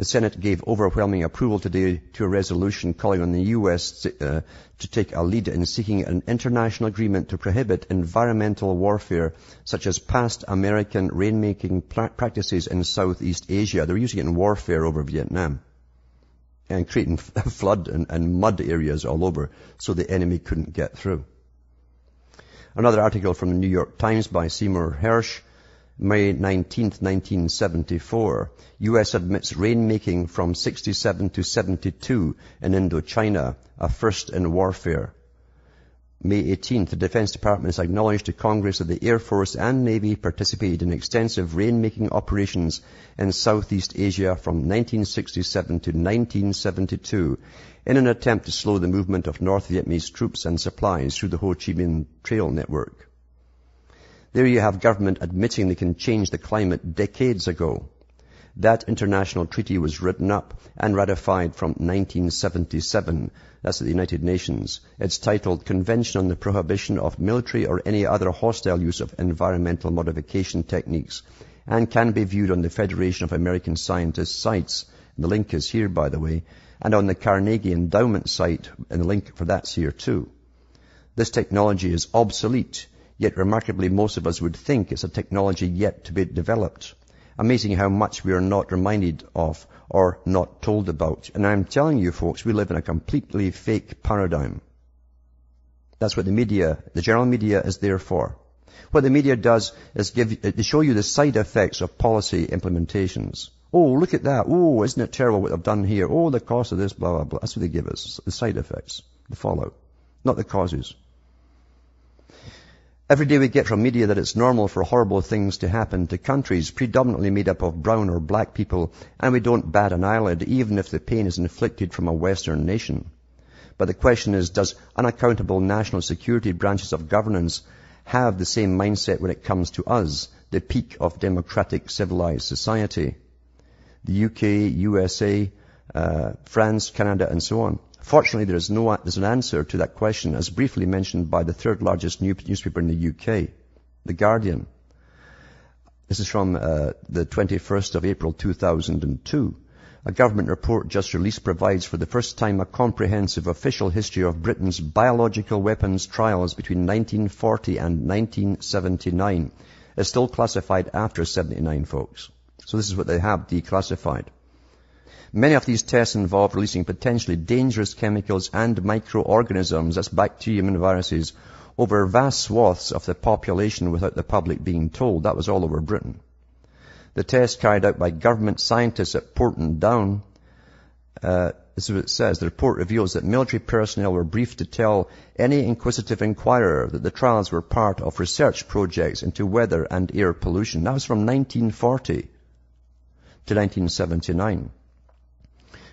The Senate gave overwhelming approval today to a resolution calling on the U.S. to take a lead in seeking an international agreement to prohibit environmental warfare, such as past American rainmaking practices in Southeast Asia. They were using it in warfare over Vietnam and creating flood and mud areas all over so the enemy couldn't get through. Another article from the New York Times by Seymour Hersh, May 19th, 1974. U.S. admits rainmaking from 67 to 72 in Indochina, a first in warfare. May 18th, the Defense Department has acknowledged to Congress that the Air Force and Navy participated in extensive rainmaking operations in Southeast Asia from 1967 to 1972 in an attempt to slow the movement of North Vietnamese troops and supplies through the Ho Chi Minh Trail network. There you have government admitting they can change the climate decades ago. That international treaty was written up and ratified from 1977. That's at the United Nations. It's titled Convention on the Prohibition of Military or Any Other Hostile Use of Environmental Modification Techniques, and can be viewed on the Federation of American Scientists sites. The link is here, by the way, and on the Carnegie Endowment site, and the link for that's here too. This technology is obsolete. Yet remarkably, most of us would think it's a technology yet to be developed. Amazing how much we are not reminded of or not told about. And I'm telling you folks, we live in a completely fake paradigm. That's what the media, the general media, is there for. What the media does is they show you the side effects of policy implementations. Oh, look at that. Oh, isn't it terrible what they've done here? Oh, the cost of this, blah, blah, blah. That's what they give us, the side effects, the fallout, not the causes. Every day we get from media that it's normal for horrible things to happen to countries predominantly made up of brown or black people, and we don't bat an eyelid even if the pain is inflicted from a Western nation. But the question is, does unaccountable national security branches of governance have the same mindset when it comes to us, the peak of democratic civilized society? The UK, USA, France, Canada, and so on. Fortunately, there's an answer to that question, as briefly mentioned by the third largest newspaper in the UK, The Guardian. This is from the 21st of April 2002. A government report just released provides for the first time a comprehensive official history of Britain's biological weapons trials between 1940 and 1979. It's still classified after 79, folks. So this is what they have declassified. Many of these tests involve releasing potentially dangerous chemicals and microorganisms, that's bacteria and viruses, over vast swaths of the population without the public being told. That was all over Britain. The test carried out by government scientists at Porton Down, this is what it says. The report reveals that military personnel were briefed to tell any inquisitive inquirer that the trials were part of research projects into weather and air pollution. That was from 1940 to 1979.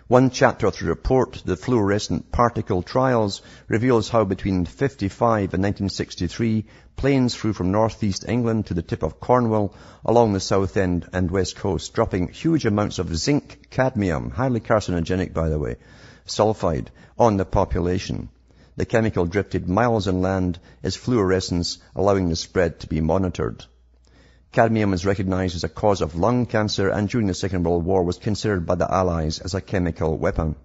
One chapter of the report, The Fluorescent Particle Trials, reveals how between 1955 and 1963, planes flew from northeast England to the tip of Cornwall along the south end and west coast, dropping huge amounts of zinc, cadmium, highly carcinogenic by the way, sulfide, on the population. The chemical drifted miles inland, its fluorescence allowing the spread to be monitored. Cadmium is recognized as a cause of lung cancer and during the Second World War was considered by the Allies as a chemical weapon.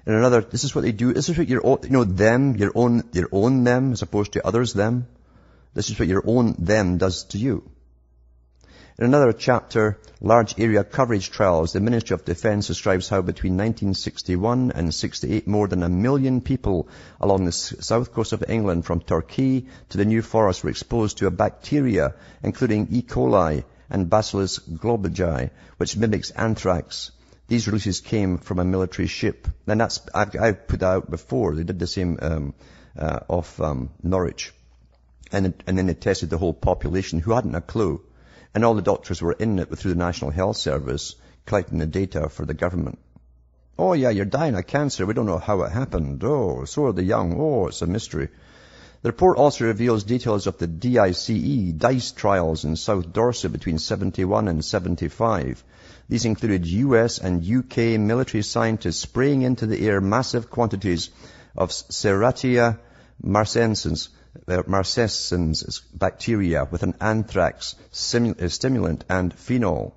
In another, this is what they do. This is what your own, them, your own them as opposed to others them. This is what your own them does to you. In another chapter, Large Area Coverage Trials, the Ministry of Defense describes how between 1961 and 68, more than 1 million people along the south coast of England from Torquay to the New Forest were exposed to a bacteria, including E. coli and Bacillus globigi, which mimics anthrax. These releases came from a military ship. And I've put that out before. They did the same off Norwich. And then they tested the whole population who hadn't a clue. And all the doctors were in it through the National Health Service, collecting the data for the government. Oh yeah, you're dying of cancer. We don't know how it happened. Oh, so are the young. Oh, it's a mystery. The report also reveals details of the DICE trials in South Dorset between 71 and 75. These included US and UK military scientists spraying into the air massive quantities of Serratia marcescens bacteria with an anthrax stimulant and phenol.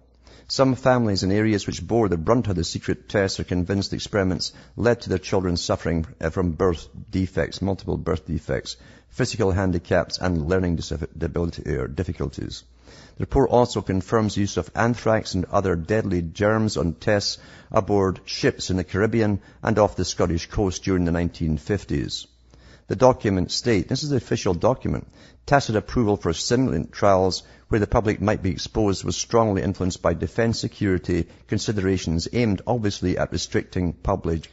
Some families in areas which bore the brunt of the secret tests are convinced the experiments led to their children suffering from birth defects, multiple birth defects, physical handicaps, and learning disability or difficulties. The report also confirms use of anthrax and other deadly germs on tests aboard ships in the Caribbean and off the Scottish coast during the 1950s. The documents state, this is the official document, tacit approval for stimulant trials where the public might be exposed was strongly influenced by defense security considerations aimed obviously at restricting public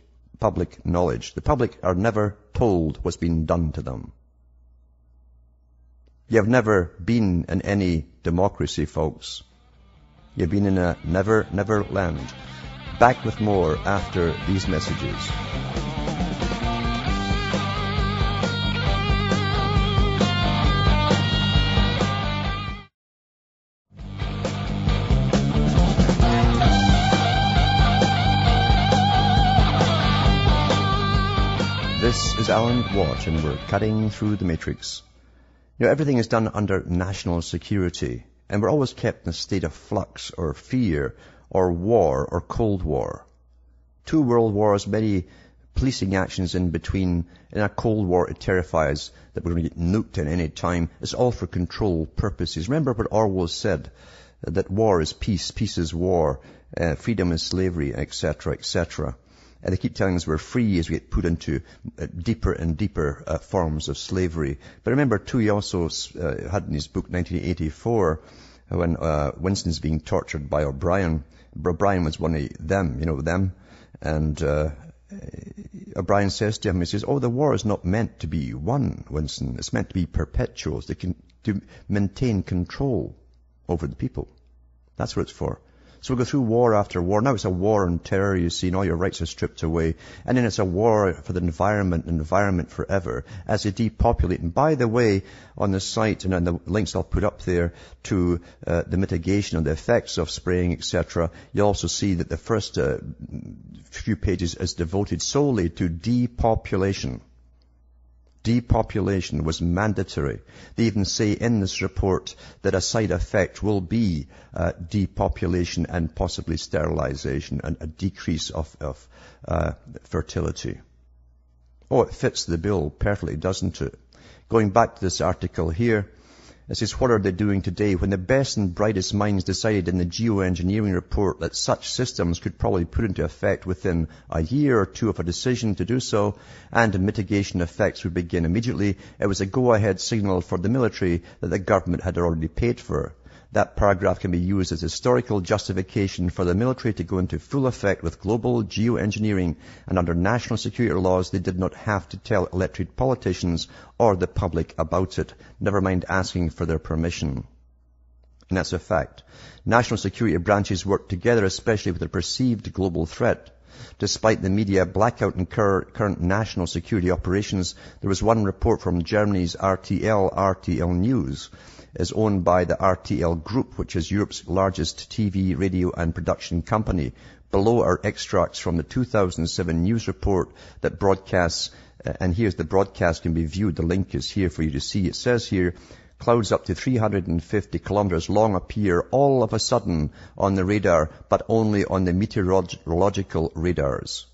knowledge. The public are never told what's been done to them. You have never been in any democracy, folks. You've been in a never land. Back with more after these messages. This is Alan Watt, and we're cutting through the matrix. You know, everything is done under national security, and we're always kept in a state of flux or fear or war or Cold War. 2 world wars, many policing actions in between. In a Cold War, it terrifies that we're going to get nuked at any time. It's all for control purposes. Remember what Orwell said, that war is peace, peace is war, freedom is slavery, etc., etc. And they keep telling us we're free as we get put into deeper and deeper forms of slavery. But remember, too, he also had in his book 1984, when Winston's being tortured by O'Brien. O'Brien was one of them, you know, them. And O'Brien says to him, he says, oh, the war is not meant to be won, Winston. It's meant to be perpetual. To maintain control over the people. That's what it's for. So we go through war after war. Now it's a war on terror, you see, and all your rights are stripped away. And then it's a war for the environment forever, as they depopulate. And by the way, on the site, and on the links I'll put up there to the mitigation of the effects of spraying, etc., you'll also see that the first few pages is devoted solely to depopulation. Depopulation was mandatory. They even say in this report that a side effect will be depopulation and possibly sterilization and a decrease of fertility. Oh, it fits the bill perfectly, doesn't it? Going back to this article here, it says, what are they doing today when the best and brightest minds decided in the Geo-Engineering report that such systems could probably put into effect within a year or two of a decision to do so, and mitigation effects would begin immediately? It was a go-ahead signal for the military that the government had already paid for. That paragraph can be used as historical justification for the military to go into full effect with global geoengineering, and under national security laws they did not have to tell elected politicians or the public about it, never mind asking for their permission. And that's a fact. National security branches work together, especially with a perceived global threat. Despite the media blackout in current national security operations, there was one report from Germany's RTL News, is owned by the RTL Group, which is Europe's largest TV, radio and production company. Below are extracts from the 2007 news report that broadcasts, and here's the broadcast can be viewed. The link is here for you to see. It says here, clouds up to 350 kilometers long appear all of a sudden on the radar, but only on the meteorological radars.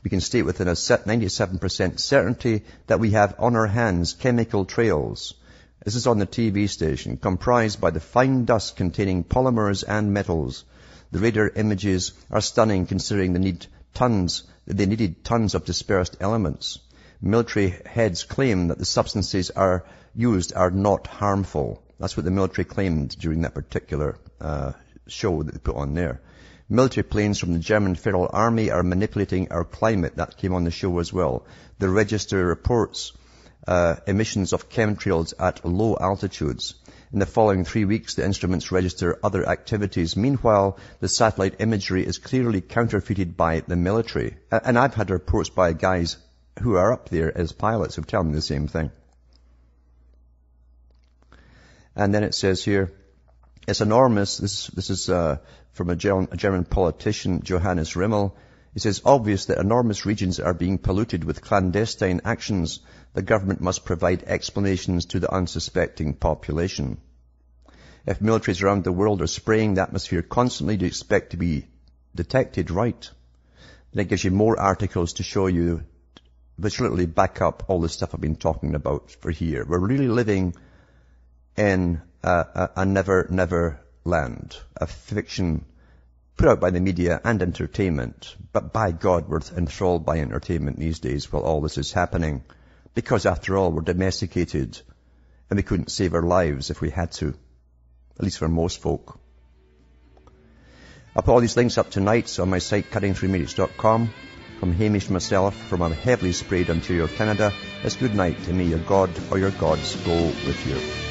We can state within a 97% certainty that we have on our hands chemical trails. This is on the TV station, comprised by the fine dust containing polymers and metals. The radar images are stunning considering they needed tons of dispersed elements. Military heads claim that the substances used are not harmful. That's what the military claimed during that particular show that they put on there. Military planes from the German Federal Army are manipulating our climate. That came on the show as well. The register reports emissions of chemtrails at low altitudes. In the following 3 weeks, the instruments register other activities. Meanwhile, the satellite imagery is clearly counterfeited by the military. And I've had reports by guys who are up there as pilots who tell me the same thing. And then it says here, it's enormous. This is from a German politician, Johannes Rimmel. He says, obvious that enormous regions are being polluted with clandestine actions. The government must provide explanations to the unsuspecting population. If militaries around the world are spraying the atmosphere constantly to expect to be detected, right, then it gives you more articles to show you, which literally back up all the stuff I've been talking about for here. We're really living in a never land, a fiction put out by the media and entertainment. But by God, we're enthralled by entertainment these days while all this is happening. Because after all, we're domesticated and we couldn't save our lives if we had to. At least for most folk. I'll put all these links up tonight on my site, cuttingthroughmedia.com. From Hamish myself, from a heavily sprayed Ontario, Canada, it's good night, and may your God or your gods go with you.